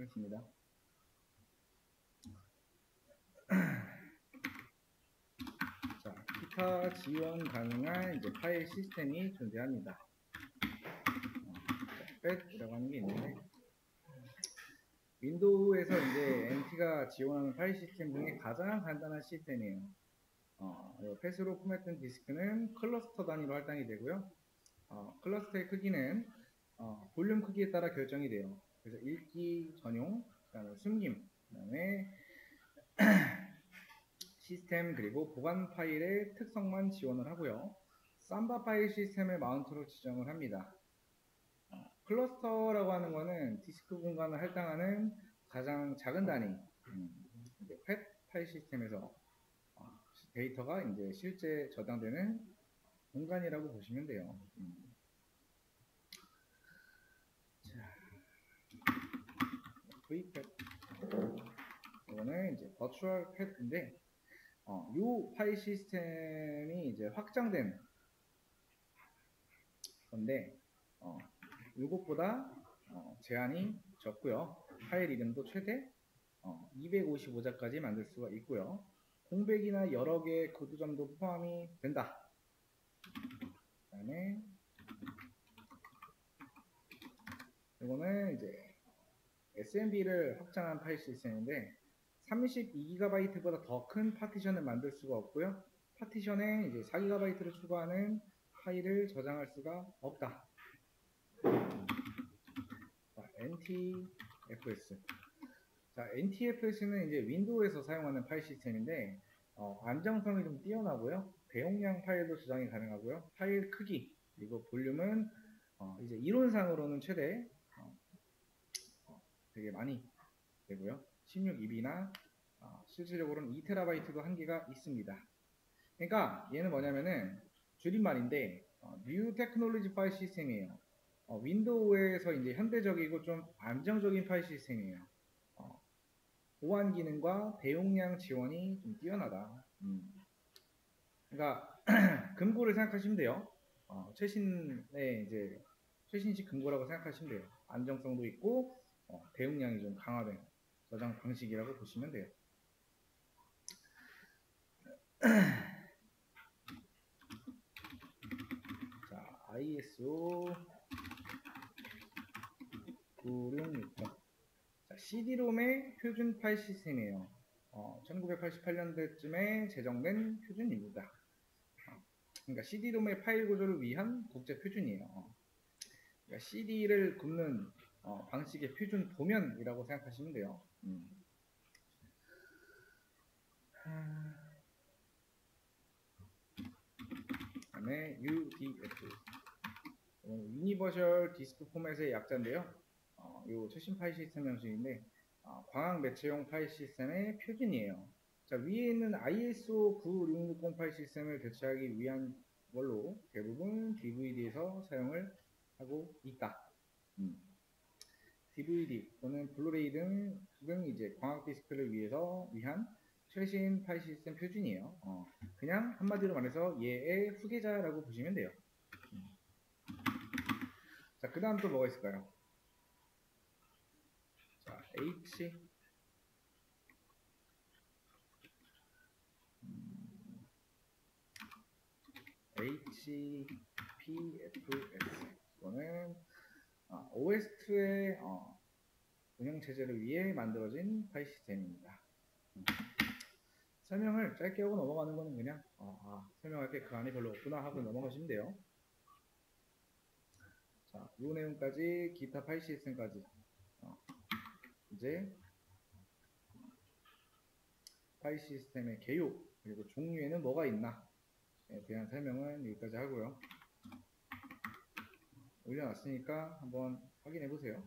하겠습니다. 자, 기타 지원 가능한 이제 파일 시스템이 존재합니다. FAT이라고 하는 게 있는데, 윈도우에서 이제 NT가 지원하는 파일 시스템 중에 가장 간단한 시스템이에요. FAT으로 포맷된 디스크는 클러스터 단위로 할당이 되고요. 클러스터의 크기는 볼륨 크기에 따라 결정이 돼요. 그래서 읽기 전용, 그다음에 숨김, 그다음에 시스템 그리고 보관 파일의 특성만 지원을 하고요. 삼바 파일 시스템을 마운트로 지정을 합니다. 클러스터라고 하는 거는 디스크 공간을 할당하는 가장 작은 단위, 이제 팻 파일 시스템에서 데이터가 이제 실제 저장되는 공간이라고 보시면 돼요. VPAT 이거는 이제 버추얼 팻인데 이 파일 시스템이 이제 확장된 건데 이것보다 제한이 적고요. 파일 이름도 최대 255자까지 만들 수가 있고요. 공백이나 여러 개의 코드점도 포함이 된다. 그 다음에 이거는 이제 SMB를 확장한 파일 시스템인데 32GB보다 더 큰 파티션을 만들 수가 없고요. 파티션에 이제 4GB를 추가하는 파일을 저장할 수가 없다. 자, NTFS. 자, NTFS는 이제 윈도우에서 사용하는 파일 시스템인데 안정성이 좀 뛰어나고요. 대용량 파일도 저장이 가능하고요. 파일 크기 그리고 볼륨은 이제 이론상으로는 최대 되게 많이 되고요. 16EB나 실질적으로는 2TB도 한계가 있습니다. 그러니까 얘는 뭐냐면은 줄임말인데 뉴 테크놀로지 파일 시스템이에요. 윈도우에서 이제 현대적이고 좀 안정적인 파일 시스템이에요. 보안 기능과 대용량 지원이 좀 뛰어나다. 그러니까 금고를 생각하시면 돼요. 최신의 이제 최신식 금고라고 생각하시면 돼요. 안정성도 있고 대용량이 좀 강화된 저장 방식이라고 보시면 돼요. 자, ISO 9660. 자, CD-ROM의 표준 파일 시스템이에요. 1988년도쯤에 제정된 표준입니다. 그러니까 CD-ROM의 파일 구조를 위한 국제 표준이에요. 그러니까 CD를 굽는 방식의 표준 도면이라고 생각하시면 돼요. 그다음에 UDF, 유니버셜 디스크 포맷의 약자인데요. 이 최신 파일 시스템 형식인데 광학 매체용 파일 시스템의 표준이에요. 자, 위에 있는 ISO 9660 파일 시스템을 대체하기 위한 걸로 대부분 DVD에서 사용을 하고 있다. DVD 또는 블루레이 등 이제 광학 디스크를 위한 최신 파일 시스템 표준이에요. 그냥 한마디로 말해서 얘의 후계자라고 보시면 돼요. 자, 그 다음 또 뭐가 있을까요? 자, HPFS. 이거는 OS2의 운영 체제를 위해 만들어진 파일 시스템입니다. 설명을 짧게 하고 넘어가는 거는 그냥 설명할 게 그 안에 별로 없구나 하고 넘어가시면 돼요. 자, 이 내용까지 기타 파일 시스템까지 이제 파일 시스템의 개요 그리고 종류에는 뭐가 있나에 대한 설명은 여기까지 하고요. 올려놨으니까 한번 확인해 보세요.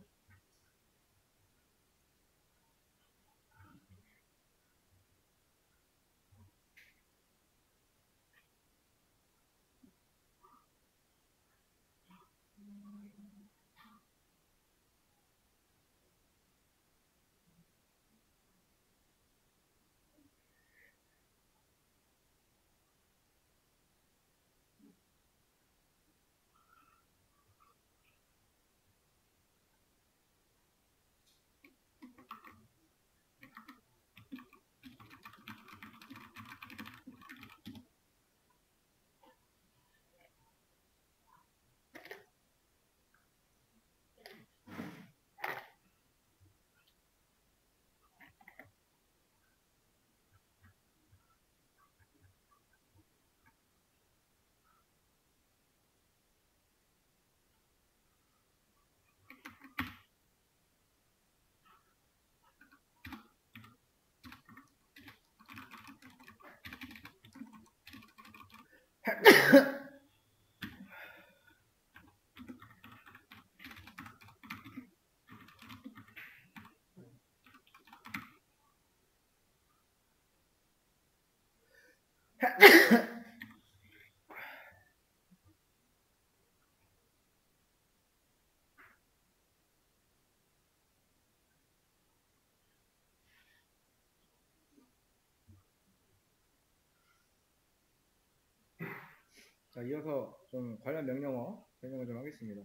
자, 이어서 좀 관련 명령어 설명을 좀 하겠습니다.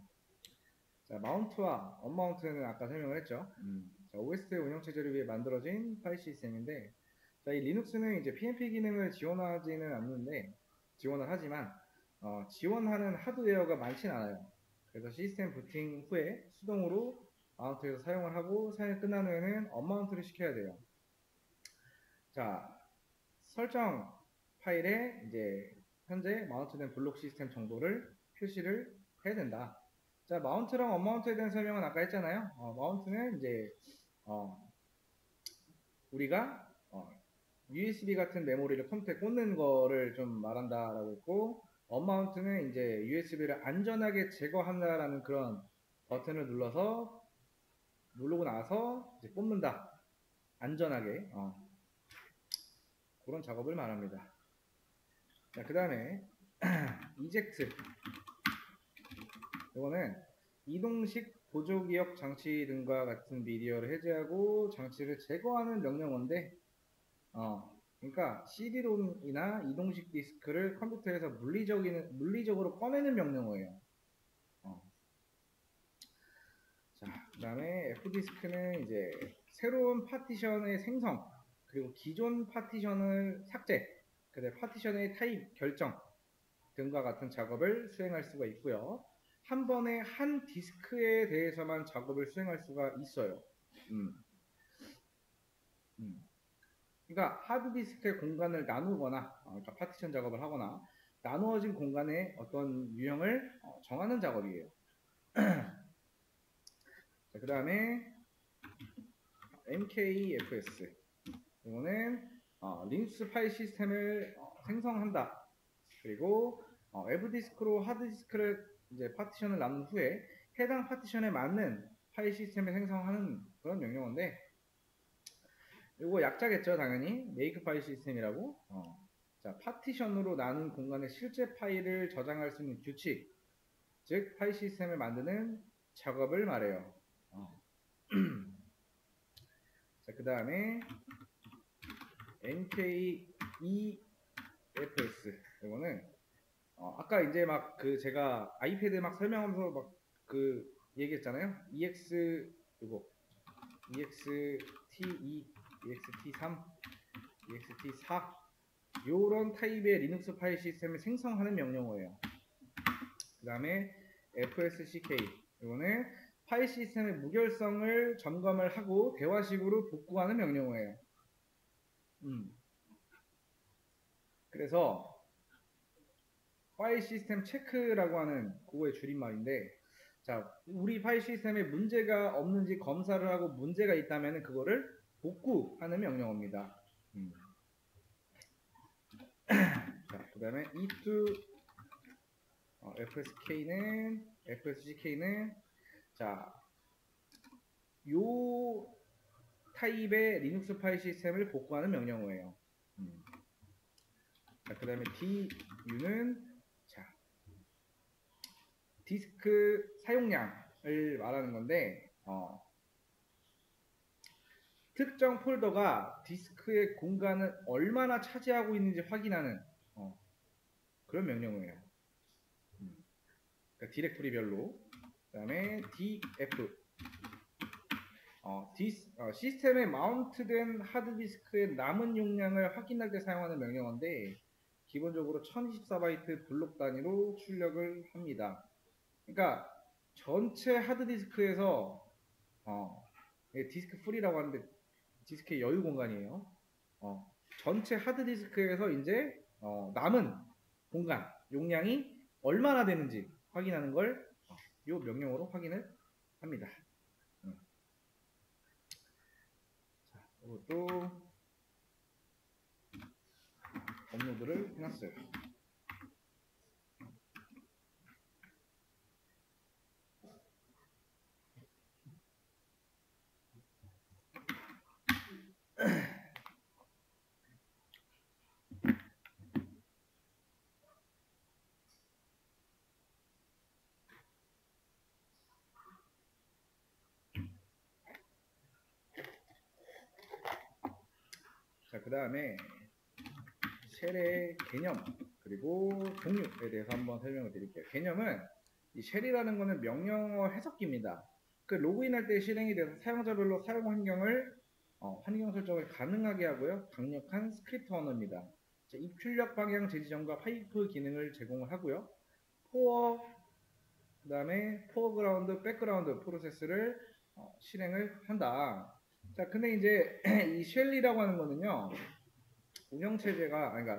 자, 마운트와 언마운트는 아까 설명을 했죠. 자, OS 운영체제를 위해 만들어진 파일 시스템인데, 자, 이 리눅스는 이제 PNP 기능을 지원하지는 않는데, 지원을 하지만, 지원하는 하드웨어가 많진 않아요. 그래서 시스템 부팅 후에 수동으로 마운트에서 사용을 하고, 사용이 끝난 후에는 언마운트를 시켜야 돼요. 자, 설정 파일에 이제 현재 마운트된 블록 시스템 정보를 표시를 해야 된다. 자, 마운트랑 언마운트에 대한 설명은 아까 했잖아요. 마운트는 이제 우리가 USB 같은 메모리를 컴퓨터에 꽂는 거를 좀 말한다라고 했고, 언마운트는 이제 USB를 안전하게 제거한다라는 그런 버튼을 누르고 나서 이제 뽑는다. 안전하게 그런 작업을 말합니다. 자, 그 다음에 이젝트. 이거는 이동식 보조기억 장치 등과 같은 미디어를 해제하고 장치를 제거하는 명령어인데, 그러니까 CD-ROM이나 이동식 디스크를 컴퓨터에서 물리적으로 꺼내는 명령어예요. 자, 그 다음에 F디스크는 이제 새로운 파티션의 생성, 그리고 기존 파티션을 삭제, 그다음에 파티션의 타입 결정 등과 같은 작업을 수행할 수가 있고요. 한 번에 한 디스크에 대해서만 작업을 수행할 수가 있어요. 그러니까 하드디스크의 공간을 나누거나, 그러니까 파티션 작업을 하거나 나누어진 공간의 어떤 유형을 정하는 작업이에요. 그 다음에 MKFS. 이거는 리눅스 파일 시스템을 생성한다. 그리고 외부 디스크로 하드 디스크를 이제 파티션을 나눈 후에 해당 파티션에 맞는 파일 시스템을 생성하는 그런 명령어인데, 이거 약자겠죠, 당연히. 메이크 파일 시스템이라고. 자, 파티션으로 나눈 공간에 실제 파일을 저장할 수 있는 규칙, 즉 파일 시스템을 만드는 작업을 말해요. 자, 그 다음에 NKEFS. 이거는 아까 이제 막 제가 아이패드 막 설명하면서 막 얘기했잖아요. 이거 EXT2, EXT3, EXT4 요런 타입의 리눅스 파일 시스템을 생성하는 명령어예요. 그 다음에 FSCK. 이거는 파일 시스템의 무결성을 점검을 하고 대화식으로 복구하는 명령어예요. 그래서 파일 시스템 체크라고 하는 그거의 줄임말인데, 자, 우리 파일 시스템에 문제가 없는지 검사를 하고 문제가 있다면 그거를 복구하는 명령어입니다. 자, 그 다음에 E2 FSCK는 자, 요 타입의 리눅스 파일 시스템을 복구하는 명령어예요. 자, 그 다음에 DU는 디스크 사용량을 말하는 건데, 특정 폴더가 디스크의 공간을 얼마나 차지하고 있는지 확인하는 그런 명령어예요. 그러니까 디렉토리별로. 그 다음에 DF. 시스템에 마운트된 하드디스크의 남은 용량을 확인할 때 사용하는 명령어인데, 기본적으로 1024바이트 블록 단위로 출력을 합니다. 그러니까 전체 하드디스크에서 디스크 풀이라고 하는데 디스크의 여유 공간이에요. 전체 하드디스크에서 이제 남은 공간 용량이 얼마나 되는지 확인하는 걸 이 명령어로 확인을 합니다. 자, 이것도 업로드를 해놨어요. 그 다음에 쉘의 개념 그리고 종류에 대해서 한번 설명을 드릴게요. 개념은 이 쉘이라는 거는 명령어 해석기입니다. 그 로그인할 때 실행이 돼서 사용자별로 사용 환경을 환경 설정을 가능하게 하고요. 강력한 스크립트 언어입니다. 입출력 방향 재지정과 파이프 기능을 제공을 하고요. 포어 그 다음에 포어그라운드, 백그라운드 프로세스를 실행을 한다. 자, 근데 이제 이 쉘이라고 하는 거는요. 운영체제가, 그러니까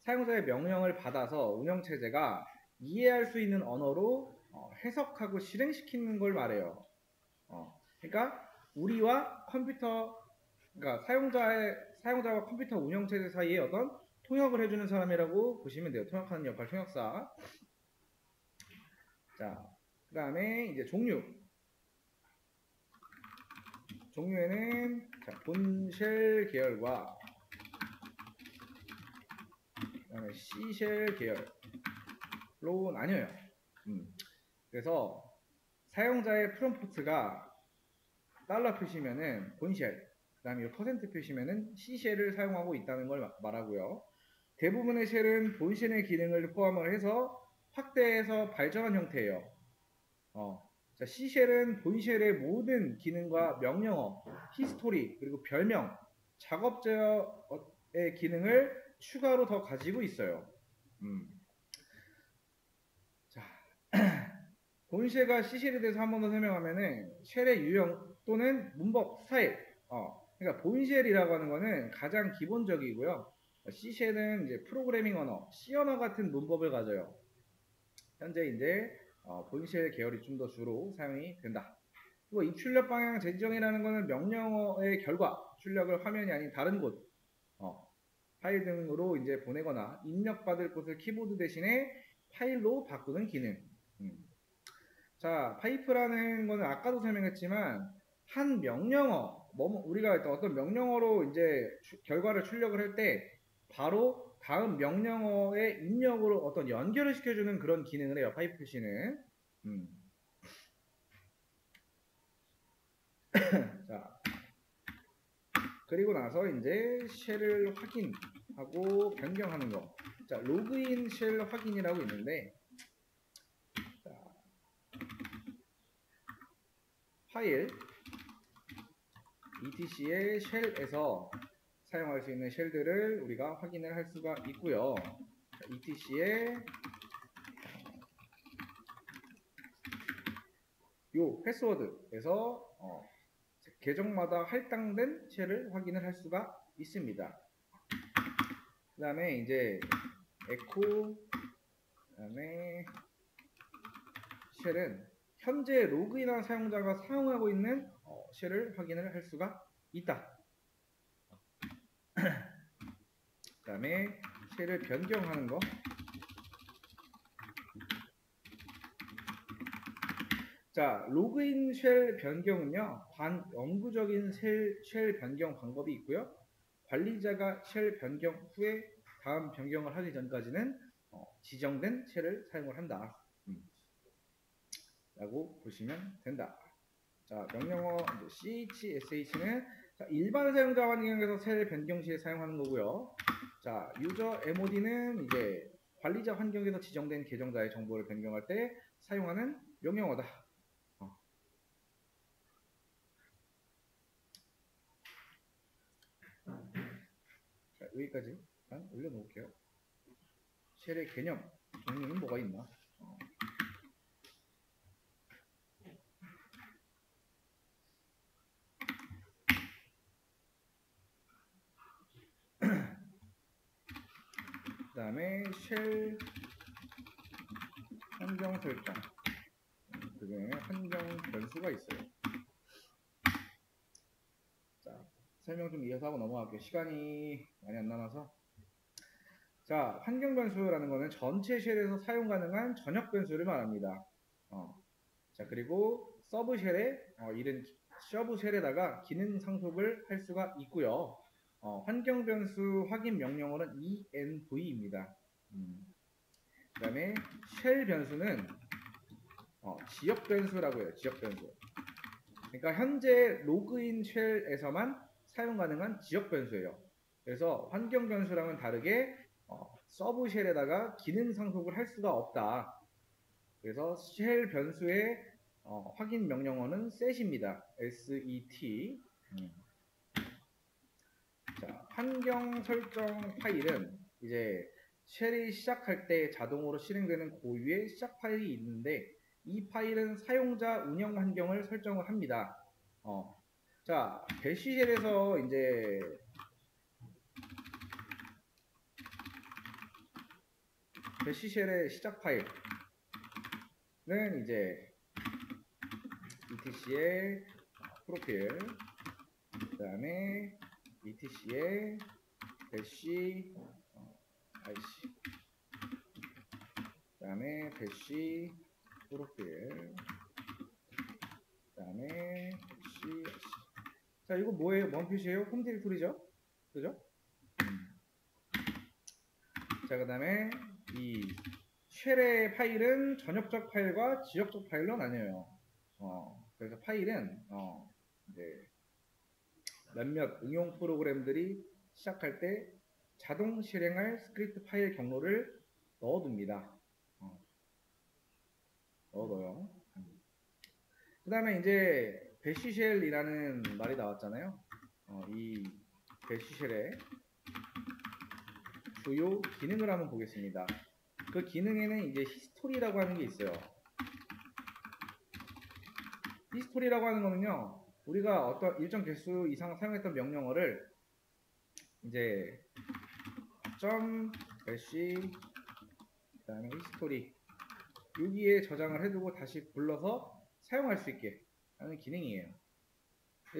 사용자의 명령을 받아서 운영체제가 이해할 수 있는 언어로 해석하고 실행시키는 걸 말해요. 그러니까 우리와 컴퓨터, 그러니까 사용자와 컴퓨터 운영체제 사이에 어떤 통역을 해주는 사람이라고 보시면 돼요. 통역하는 역할, 통역사. 자, 그 다음에 이제 종류에는 본쉘 계열과 그 다음에 C쉘 계열로 나뉘어요. 그래서 사용자의 프롬프트가 달러 표시면은 본쉘, 그 다음에 퍼센트 표시면은 C쉘을 사용하고 있다는 걸 말하고요. 대부분의 쉘은 본쉘의 기능을 포함을 해서 확대해서 발전한 형태예요. 자, C쉘은 본쉘의 모든 기능과 명령어, 히스토리, 그리고 별명, 작업 제어의 기능을 추가로 더 가지고 있어요. 자, 본쉘과 C쉘에 대해서 한 번 더 설명하면은 쉘의 유형 또는 문법 스타일. 그러니까 본쉘이라고 하는 거는 가장 기본적이고요. C쉘은 이제 프로그래밍 언어, C 언어 같은 문법을 가져요. 현재 이제 본쉘 계열이 좀 더 주로 사용이 된다. 그리고 입출력 방향 재지정이라는 것은 명령어의 결과, 출력을 화면이 아닌 다른 곳, 파일 등으로 이제 보내거나 입력받을 곳을 키보드 대신에 파일로 바꾸는 기능. 자, 파이프라는 거는 아까도 설명했지만 한 명령어, 우리가 어떤 명령어로 이제 결과를 출력을 할 때 바로 다음 명령어의 입력으로 어떤 연결을 시켜주는 그런 기능을 해요. 파이프 표시는. 자, 그리고 나서 이제 쉘을 확인하고 변경하는 거. 자, 로그인 쉘 확인이라고 있는데, 자, 파일 etc의 쉘에서 사용할 수 있는 쉘들을 우리가 확인을 할 수가 있고요. 자, etc의 요 패스워드에서 계정마다 할당된 쉘을 확인을 할 수가 있습니다. 그 다음에 이제 에코, 그 다음에 쉘은 현재 로그인한 사용자가 사용하고 있는 쉘을 확인을 할 수가 있다. 그 다음에 쉘을 변경하는 거. 자, 로그인 쉘 변경은요, 영구적인 쉘 변경 방법이 있고요. 관리자가 쉘 변경 후에 다음 변경을 하기 전까지는 지정된 쉘을 사용을 한다. 라고 보시면 된다. 자, 명령어 chsh는 일반 사용자 환경에서 쉘 변경 시에 사용하는 거고요. 자, 유저 mod는 이제 관리자 환경에서 지정된 계정자의 정보를 변경할 때 사용하는 명령어다. 자, 여기까지 일단 올려놓을게요. 쉘의 개념, 종류는 뭐가 있나? 그 다음에 쉘 환경 설정. 그중에 환경 변수가 있어요. 자, 설명 좀 이어서 하고 넘어갈게요. 시간이 많이 안 남아서. 자, 환경 변수라는 거는 전체 쉘에서 사용 가능한 전역 변수를 말합니다. 자, 그리고 서브 쉘에 이른 서브 쉘에다가 기능 상속을 할 수가 있고요. 환경 변수 확인 명령어는 env입니다. 그 다음에 쉘 변수는 지역 변수라고 해요. 지역 변수. 그러니까 현재 로그인 쉘에서만 사용 가능한 지역 변수예요. 그래서 환경 변수랑은 다르게 서브 쉘에다가 기능 상속을 할 수가 없다. 그래서 쉘 변수의 확인 명령어는 set입니다. set. 자, 환경 설정 파일은 이제 쉘이 시작할 때 자동으로 실행되는 고유의 시작 파일이 있는데 이 파일은 사용자 운영 환경을 설정을 합니다. 자, 배시 쉘에서 이제 배시 쉘의 시작 파일은 이제 etc의 프로필, 그 다음에 etc의 배시 IC, 그 다음에 배시 프로필, 그 다음에 배시 IC. 자, 이거 뭐예요? 뭔 표시예요? 홈 디렉토리죠? 그죠? 자, 그 다음에 이 쉘의 파일은 전역적 파일과 지역적 파일로 나뉘어요. 그래서 파일은 이제 몇몇 응용 프로그램들이 시작할 때 자동 실행할 스크립트 파일 경로를 넣어둡니다. 넣어둬요. 그 다음에 이제 배시쉘이라는 말이 나왔잖아요. 이 배시쉘의 주요 기능을 한번 보겠습니다. 그 기능에는 이제 히스토리라고 하는 게 있어요. 히스토리라고 하는 거는요, 우리가 어떤 일정 개수 이상 사용했던 명령어를 이제 .bash 그 다음에 히스토리 여기에 저장을 해두고 다시 불러서 사용할 수 있게 하는 기능이에요.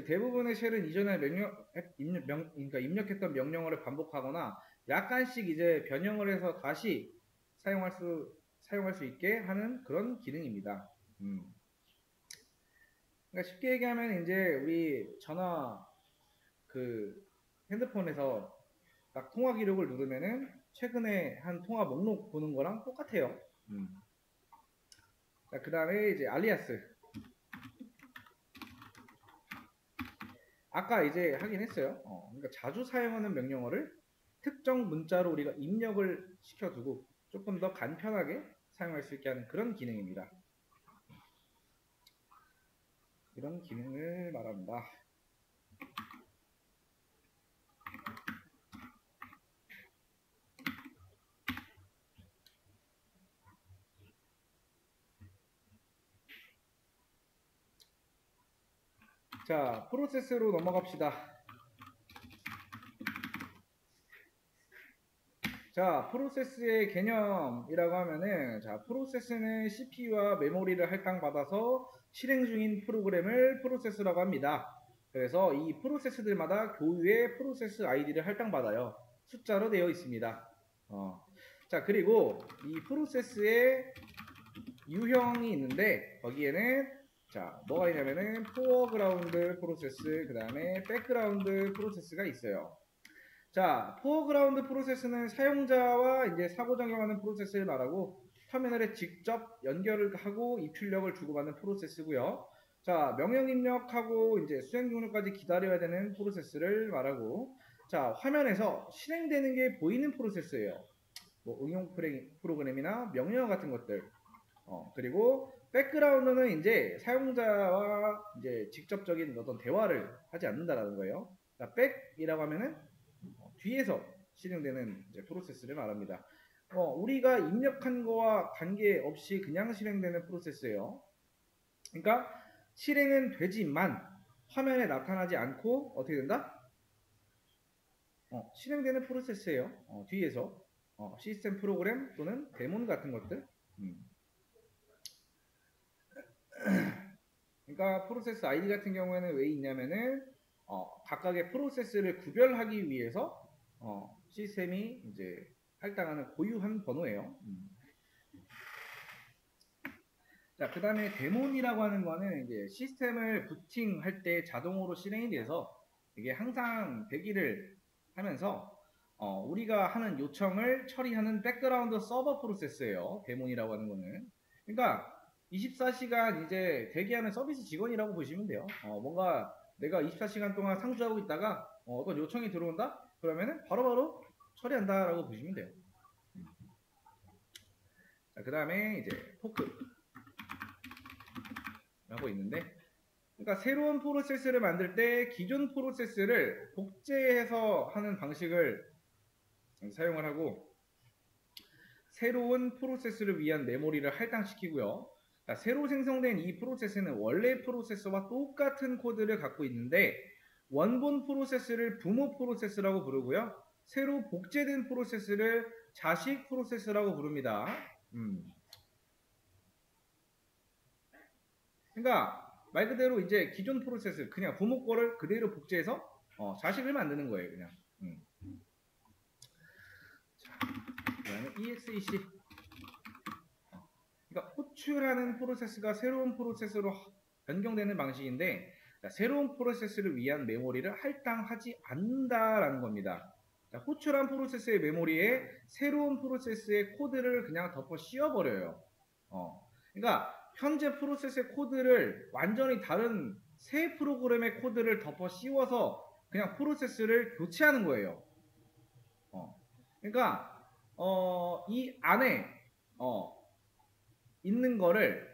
대부분의 쉘은 이전에 그러니까 입력했던 명령어를 반복하거나 약간씩 이제 변형을 해서 다시 사용할 수 있게 하는 그런 기능입니다. 그러니까 쉽게 얘기하면 이제 우리 전화 그 핸드폰에서 딱 통화 기록을 누르면은 최근에 한 통화 목록 보는 거랑 똑같아요. 그 다음에 이제 알리아스. 아까 이제 하긴 했어요. 그러니까 자주 사용하는 명령어를 특정 문자로 우리가 입력을 시켜두고 조금 더 간편하게 사용할 수 있게 하는 그런 기능입니다. 이런 기능을 말합니다. 자, 프로세스로 넘어갑시다. 자, 프로세스의 개념이라고 하면은, 자, 프로세스는 CPU와 메모리를 할당받아서 실행 중인 프로그램을 프로세스라고 합니다. 그래서 이 프로세스들마다 교유의 프로세스 아이디를 할당받아요. 숫자로 되어 있습니다. 자, 그리고 이 프로세스의 유형이 있는데, 거기에는 자, 뭐가 있냐면은 포어그라운드 프로세스, 그 다음에 백그라운드 프로세스가 있어요. 자, 포어그라운드 프로세스는 사용자와 이제 상호작용하는 프로세스를 말하고 터미널에 직접 연결을 하고 입출력을 주고받는 프로세스고요. 자, 명령 입력하고 이제 수행 종료까지 기다려야 되는 프로세스를 말하고, 자, 화면에서 실행되는 게 보이는 프로세스예요. 뭐 응용 프로그램이나 명령어 같은 것들. 그리고 백그라운드는 이제 사용자와 이제 직접적인 어떤 대화를 하지 않는다라는 거예요. 자, 백이라고 하면은 뒤에서 실행되는 이제 프로세스를 말합니다. 우리가 입력한 거와 관계없이 그냥 실행되는 프로세스예요. 그러니까 실행은 되지만 화면에 나타나지 않고 어떻게 된다? 실행되는 프로세스예요. 뒤에서 시스템 프로그램 또는 데몬 같은 것들. 그러니까 프로세스 아이디 같은 경우에는 왜 있냐면은 각각의 프로세스를 구별하기 위해서 시스템이 이제 할당하는 고유한 번호예요. 자, 그 다음에 데몬이라고 하는 거는 이제 시스템을 부팅할 때 자동으로 실행이 돼서 이게 항상 대기를 하면서 우리가 하는 요청을 처리하는 백그라운드 서버 프로세스예요. 데몬이라고 하는 거는. 그러니까 24시간 이제 대기하는 서비스 직원이라고 보시면 돼요. 뭔가 내가 24시간 동안 상주하고 있다가 어떤 요청이 들어온다? 그러면은 바로바로 처리한다라고 보시면 돼요. 자, 그 다음에 이제 포크라고 있는데, 그러니까 새로운 프로세스를 만들 때 기존 프로세스를 복제해서 하는 방식을 사용을 하고, 새로운 프로세스를 위한 메모리를 할당시키고요. 자, 새로 생성된 이 프로세스는 원래 프로세스와 똑같은 코드를 갖고 있는데, 원본 프로세스를 부모 프로세스라고 부르고요. 새로 복제된 프로세스를 자식 프로세스라고 부릅니다. 그러니까 말 그대로 이제 기존 프로세스, 그냥 부모 거를 그대로 복제해서 자식을 만드는 거예요, 그냥. 자, 그다음에 EXEC. 그러니까 호출하는 프로세스가 새로운 프로세스로 변경되는 방식인데, 자, 새로운 프로세스를 위한 메모리를 할당하지 않는다라는 겁니다. 자, 호출한 프로세스의 메모리에 새로운 프로세스의 코드를 그냥 덮어 씌워버려요. 그러니까 현재 프로세스의 코드를 완전히 다른 새 프로그램의 코드를 덮어 씌워서 그냥 프로세스를 교체하는 거예요. 그러니까 이 안에 있는 거를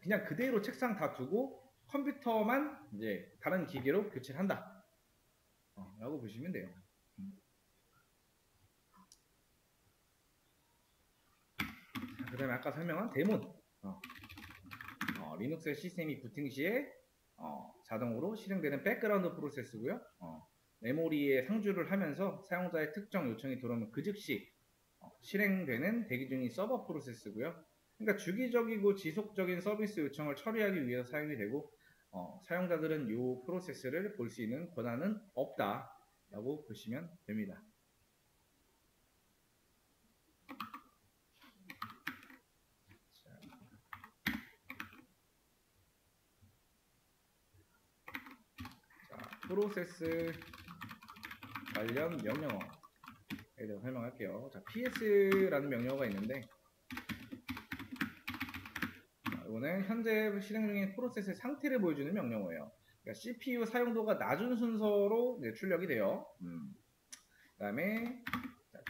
그냥 그대로 책상 다 두고 컴퓨터만 이제 다른 기계로 교체를 한다 라고 보시면 돼요. 그 다음에 아까 설명한 데몬. 리눅스 시스템이 부팅 시에 자동으로 실행되는 백그라운드 프로세스고요. 메모리에 상주를 하면서 사용자의 특정 요청이 들어오면 그 즉시 실행되는 대기 중인 서버 프로세스고요. 그러니까 주기적이고 지속적인 서비스 요청을 처리하기 위해서 사용이 되고, 사용자들은 이 프로세스를 볼 수 있는 권한은 없다라고 보시면 됩니다. 프로세스 관련 명령어에 대해서 설명할게요. 자, PS라는 명령어가 있는데, 이거는 현재 실행 중인 프로세스의 상태를 보여주는 명령어예요. 그러니까 CPU 사용도가 낮은 순서로 출력이 돼요. 그 다음에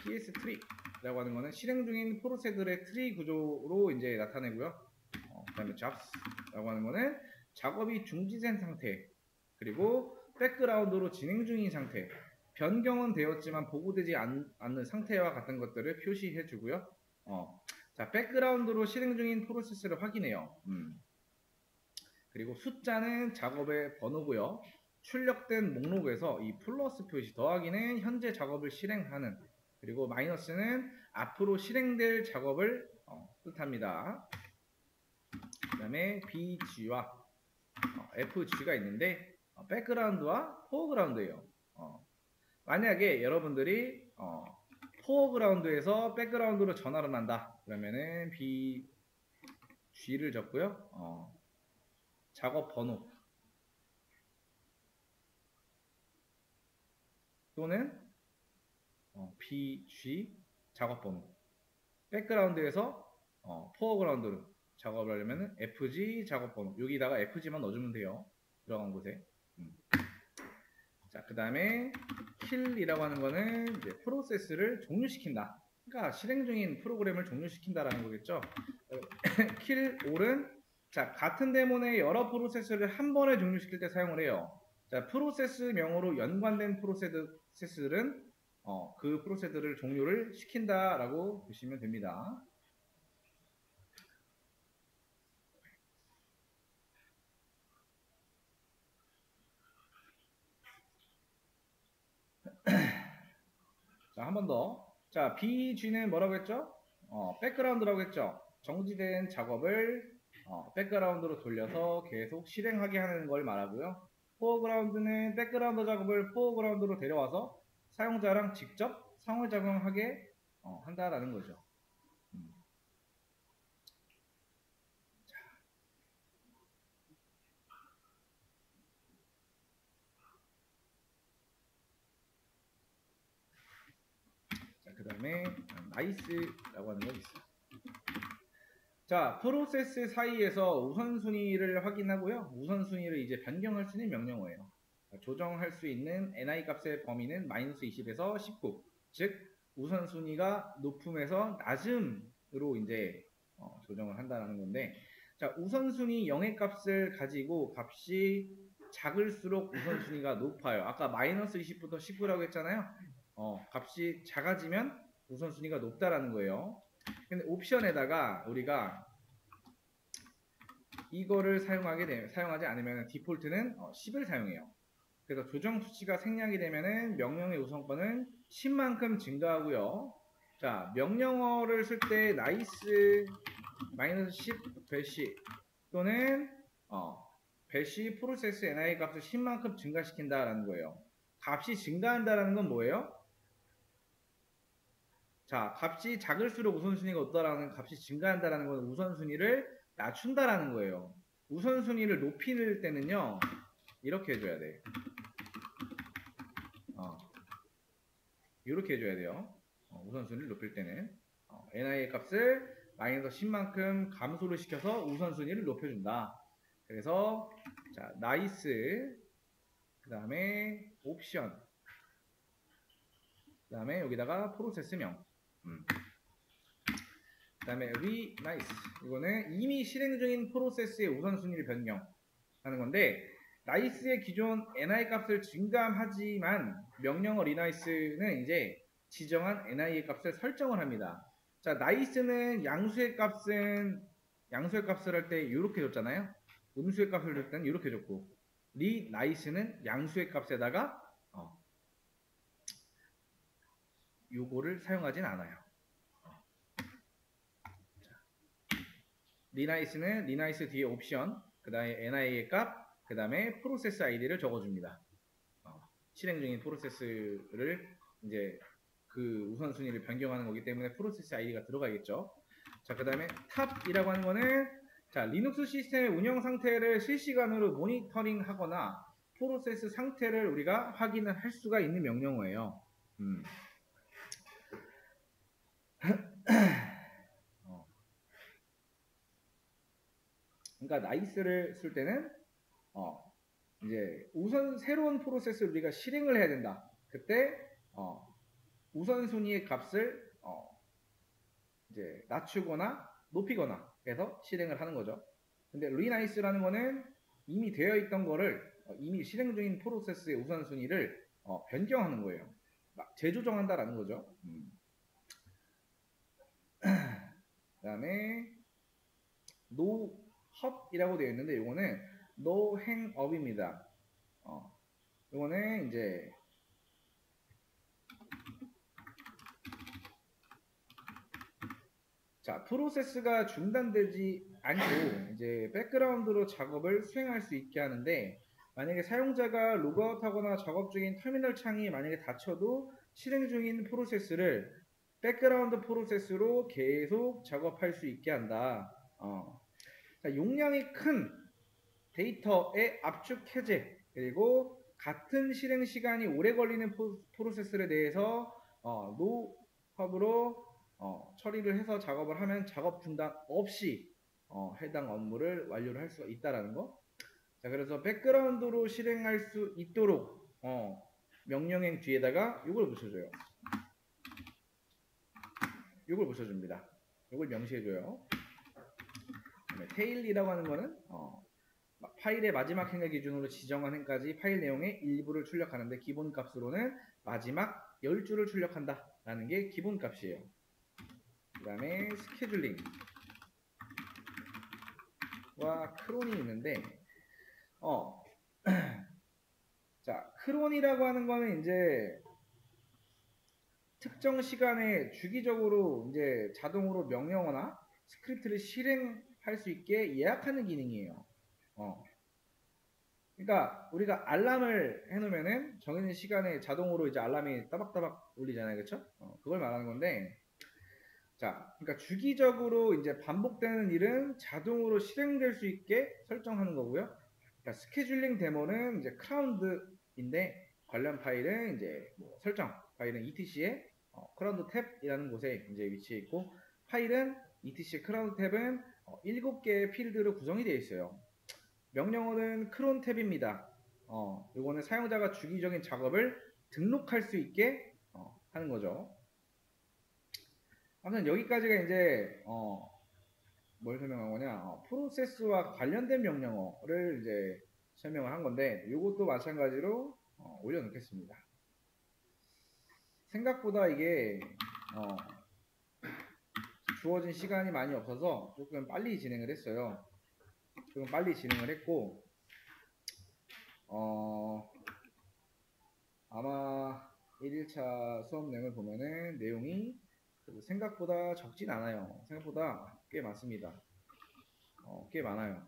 PS 트리라고 하는 거는 실행 중인 프로세스들의 트리 구조로 이제 나타내고요. 그 다음에 jobs라고 하는 거는 작업이 중지된 상태, 그리고 백그라운드로 진행 중인 상태, 변경은 되었지만 보고되지 않는 상태와 같은 것들을 표시해 주고요. 자, 백그라운드로 실행 중인 프로세스를 확인해요. 그리고 숫자는 작업의 번호고요. 출력된 목록에서 이 플러스 표시 더하기는 현재 작업을 실행하는, 그리고 마이너스는 앞으로 실행될 작업을 뜻합니다. 그 다음에 BG와 FG가 있는데, 백그라운드와 포어그라운드예요. 만약에 여러분들이 포어그라운드에서 백그라운드로 전환을 한다 그러면은 BG를 적고요. 작업 번호 또는 BG 작업 번호, 백그라운드에서 포어그라운드로 작업을 하려면 FG 작업 번호, 여기다가 FG만 넣어주면 돼요. 들어간 곳에. 자, 그 다음에 킬이라고 하는 거는 이제 프로세스를 종료시킨다. 그러니까 실행 중인 프로그램을 종료시킨다라는 거겠죠. 킬 올은 자, 같은 데몬의 여러 프로세스를 한 번에 종료시킬 때 사용을 해요. 자, 프로세스명으로 연관된 프로세스들은 그 프로세스를 종료를 시킨다라고 보시면 됩니다. 자, 한 번 더. 자, BG는 뭐라고 했죠? 백그라운드라고 했죠. 정지된 작업을 백그라운드로 돌려서 계속 실행하게 하는 걸 말하고요. 포어그라운드는 백그라운드 작업을 포어그라운드로 데려와서 사용자랑 직접 상호작용하게 한다라는 거죠. 자, 그 다음에 나이스라고 하는 거 있어요. 자, 프로세스 사이에서 우선순위를 확인하고요. 우선순위를 이제 변경할 수 있는 명령어예요. 조정할 수 있는 ni 값의 범위는 -20에서 19. 즉, 우선순위가 높음에서 낮음으로 이제 조정을 한다는 건데, 자, 우선순위 0의 값을 가지고 값이 작을수록 우선순위가 높아요. 아까 -20부터 19라고 했잖아요. 값이 작아지면 우선순위가 높다라는 거예요. 근데 옵션에다가 우리가 이거를 사용하지 않으면 디폴트는 10을 사용해요. 그래서 조정 수치가 생략이 되면은 명령의 우선권은 10만큼 증가하고요. 자, 명령어를 쓸 때 nice -10 배시 또는 배시 프로세스 ni 값을 10만큼 증가시킨다라는 거예요. 값이 증가한다라는 건 뭐예요? 자, 값이 작을수록 우선순위가 높다라는 값이 증가한다라는 건 우선순위를 낮춘다라는 거예요. 우선순위를 높일 때는요, 이렇게 해줘야 돼. 이렇게 해줘야 돼요. 우선순위를 높일 때는 ni의 값을 -10만큼 감소를 시켜서 우선순위를 높여준다. 그래서 자, nice 그 다음에 옵션 그 다음에 여기다가 프로세스명 그 다음에 re-nice 이거는 이미 실행 중인 프로세스의 우선순위를 변경하는 건데 nice의 기존 ni 값을 증감하지만 명령어 re-nice는 이제 지정한 ni의 값을 설정을 합니다. 자, nice는 양수의 값을 할 때 이렇게 줬잖아요. 음수의 값을 줄 때는 이렇게 줬고 re-nice는 양수의 값에다가 요거를 사용하진 않아요. re-nice는 re-nice 뒤에 옵션, 그 다음에 ni의 값, 그 다음에 프로세스 id를 적어줍니다. 실행 중인 프로세스를 이제 그 우선순위를 변경하는 거기 때문에 프로세스 id가 들어가겠죠. 자, 그 다음에 탑이라고 하는 거는 자, 리눅스 시스템의 운영 상태를 실시간으로 모니터링 하거나 프로세스 상태를 우리가 확인을 할 수가 있는 명령어예요. 그러니까 나이스를 쓸 때는 이제 우선 새로운 프로세스를 우리가 실행을 해야 된다. 그때 우선순위의 값을 이제 낮추거나 높이거나 해서 실행을 하는 거죠. 근데 리나이스라는 거는 이미 되어 있던 거를 이미 실행 중인 프로세스의 우선순위를 변경하는 거예요. 재조정한다라는 거죠. 그 다음에 노헙이라고 되어 있는데 이거는 no hang up입니다. 이거는 이제 자, 프로세스가 중단되지 않고 이제 백그라운드로 작업을 수행할 수 있게 하는데 만약에 사용자가 로그아웃하거나 작업 중인 터미널 창이 만약에 닫혀도 실행 중인 프로세스를 백그라운드 프로세스로 계속 작업할 수 있게 한다. 자, 용량이 큰 데이터의 압축 해제 그리고 같은 실행 시간이 오래 걸리는 프로세스에 대해서 노헙으로 처리를 해서 작업을 하면 작업 중단 없이 해당 업무를 완료를 할 수가 있다라는 거. 자, 그래서 백그라운드로 실행할 수 있도록 명령행 뒤에다가 이걸 붙여줘요. 이걸 붙여줍니다. 이걸 명시해줘요. 테일이라고 하는 거는 파일의 마지막 행을 기준으로 지정한 행까지 파일 내용의 일부를 출력하는데 기본 값으로는 마지막 10줄을 출력한다 라는 게 기본 값이에요. 그 다음에 스케줄링과 크론이 있는데 자, 크론이라고 하는 거는 이제 특정 시간에 주기적으로 이제 자동으로 명령어나 스크립트를 실행할 수 있게 예약하는 기능이에요. 그러니까 우리가 알람을 해놓으면은 정해진 시간에 자동으로 이제 알람이 따박따박 울리잖아요, 그렇죠? 그걸 말하는 건데, 자, 그러니까 주기적으로 이제 반복되는 일은 자동으로 실행될 수 있게 설정하는 거고요. 그러니까 스케줄링 데모는 이제 크라운드인데 관련 파일은 이제 설정 파일은 etc의 크라운드 탭이라는 곳에 이제 위치해 있고 파일은 etc 크라운드 탭은 7개의 필드로 구성이 되어 있어요. 명령어는 크론 탭입니다. 이거는 사용자가 주기적인 작업을 등록할 수 있게 하는 거죠. 아무튼 여기까지가 이제 뭘 설명한 거냐? 프로세스와 관련된 명령어를 이제 설명을 한 건데, 이것도 마찬가지로 올려놓겠습니다. 생각보다 이게 주어진 시간이 많이 없어서 조금 빨리 진행을 했어요. 조금 빨리 진행을 했고, 아마 1일차 수업 내용을 보면은 내용이 생각보다 적진 않아요. 생각보다 꽤 많습니다. 꽤 많아요.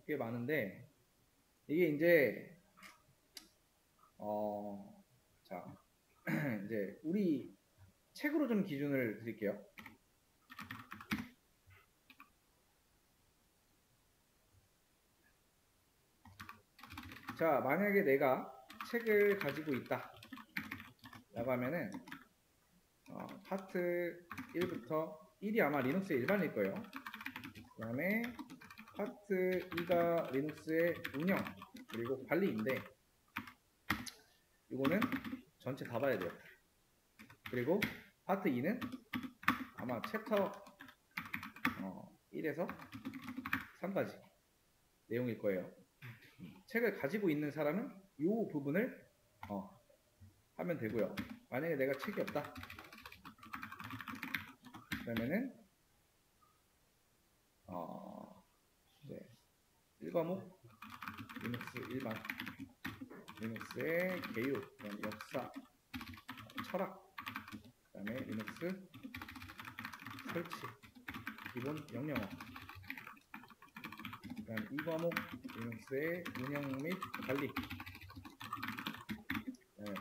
꽤 많은데, 이게 이제, 자, 이제 우리 책으로 좀 기준을 드릴게요. 자, 만약에 내가 책을 가지고 있다 라고 하면은 파트 1부터 1이 아마 리눅스의 일반일 거예요. 그 다음에 파트 2가 리눅스의 운영 그리고 관리인데, 이거는 전체 다 봐야 돼요. 그리고 파트 2는 아마 챕터 1에서 3까지 내용일 거예요. 책을 가지고 있는 사람은 이 부분을 하면 되고요. 만약에 내가 책이 없다 그러면은 이제 1과목 리눅스 일반, 리눅스의 개요, 역사, 철학, 그 다음에 리눅스 설치, 기본 명령어, 그 다음 2과목 리눅스의 운영 및 관리,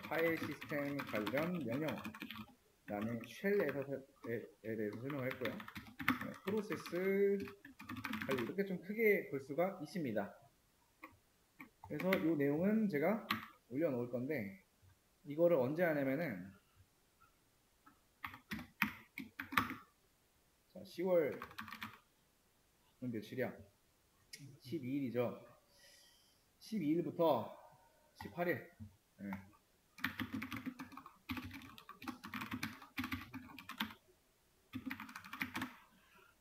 파일 시스템 관련 명령어, 그 다음에 쉘에 대해서 설명을 했고요. 프로세스 관리, 이렇게 좀 크게 볼 수가 있습니다. 그래서 이 내용은 제가 올려놓을 건데, 이거를 언제 하냐면은, 자, 10월 며칠이야? 12일이죠. 12일부터 18일. 네.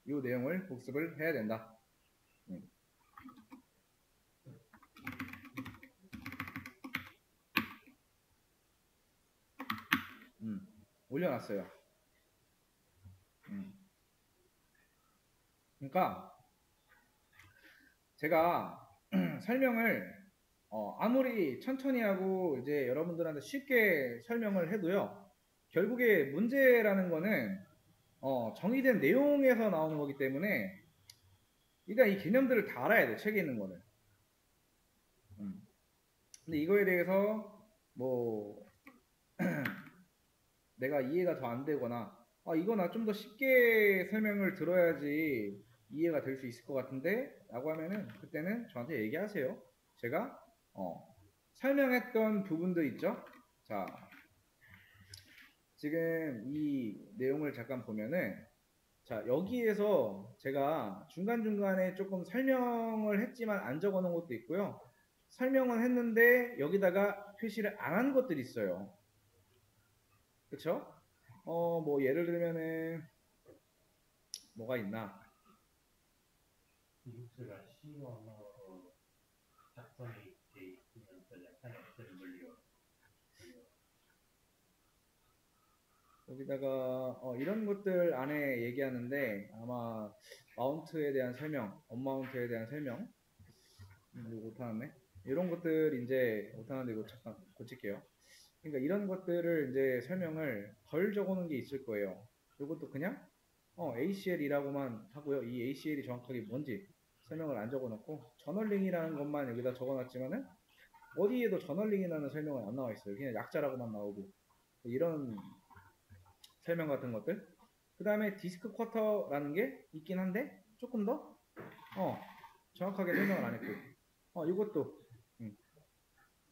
이 내용을 복습을 해야 된다. 올려놨어요. 그러니까 제가 설명을 아무리 천천히 하고 이제 여러분들한테 쉽게 설명을 해도요, 결국에 문제라는 거는 정의된 내용에서 나오는 거기 때문에 일단 이 개념들을 다 알아야 돼, 책에 있는 거는. 근데 이거에 대해서 뭐 내가 이해가 더 안 되거나 이거 나 좀 더 쉽게 설명을 들어야지 이해가 될 수 있을 것 같은데 라고 하면은 그때는 저한테 얘기하세요. 제가 설명했던 부분도 있죠. 자, 지금 이 내용을 잠깐 보면은, 자, 여기에서 제가 중간중간에 조금 설명을 했지만 안 적어 놓은 것도 있고요. 설명은 했는데 여기다가 표시를 안 한 것들이 있어요. 그쵸? 뭐 예를 들면은 뭐가 있나? 리눅스가 C 언어로 작성이 돼 있으면서 약간 엑셀을 물려. 여기다가 이런 것들 안에 얘기하는데, 아마 마운트에 대한 설명, 언마운트에 대한 설명, 이거 못하네. 이런 것들 이제 못하는데 이거 잠깐 고칠게요. 그러니까 이런 것들을 이제 설명을 덜 적어놓은 게 있을 거예요. 이것도 그냥 ACL이라고만 하고요. 이 ACL이 정확하게 뭔지 설명을 안 적어놓고 저널링이라는 것만 여기다 적어놨지만은 어디에도 저널링이라는 설명은 안 나와 있어요. 그냥 약자라고만 나오고 이런 설명 같은 것들. 그 다음에 디스크 쿼터라는 게 있긴 한데 조금 더 정확하게 설명을 안 했고 이것도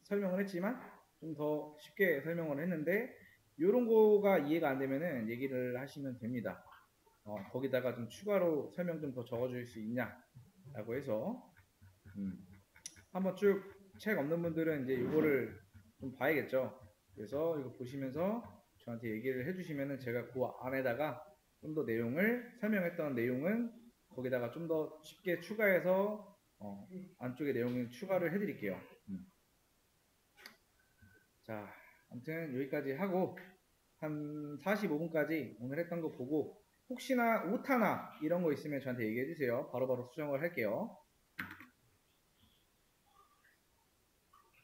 설명을 했지만 좀 더 쉽게 설명을 했는데, 요런 거가 이해가 안 되면은 얘기를 하시면 됩니다. 거기다가 좀 추가로 설명 좀 더 적어줄 수 있냐라고 해서 한번 쭉 책 없는 분들은 이제 이거를 좀 봐야겠죠. 그래서 이거 보시면서 저한테 얘기를 해주시면은 제가 그 안에다가 좀 더 내용을 설명했던 내용은 거기다가 좀 더 쉽게 추가해서 안쪽에 내용을 추가를 해드릴게요. 자, 아무튼 여기까지 하고 한 45분까지 오늘 했던 거 보고 혹시나 오타나 이런 거 있으면 저한테 얘기해 주세요. 바로바로 수정을 할게요.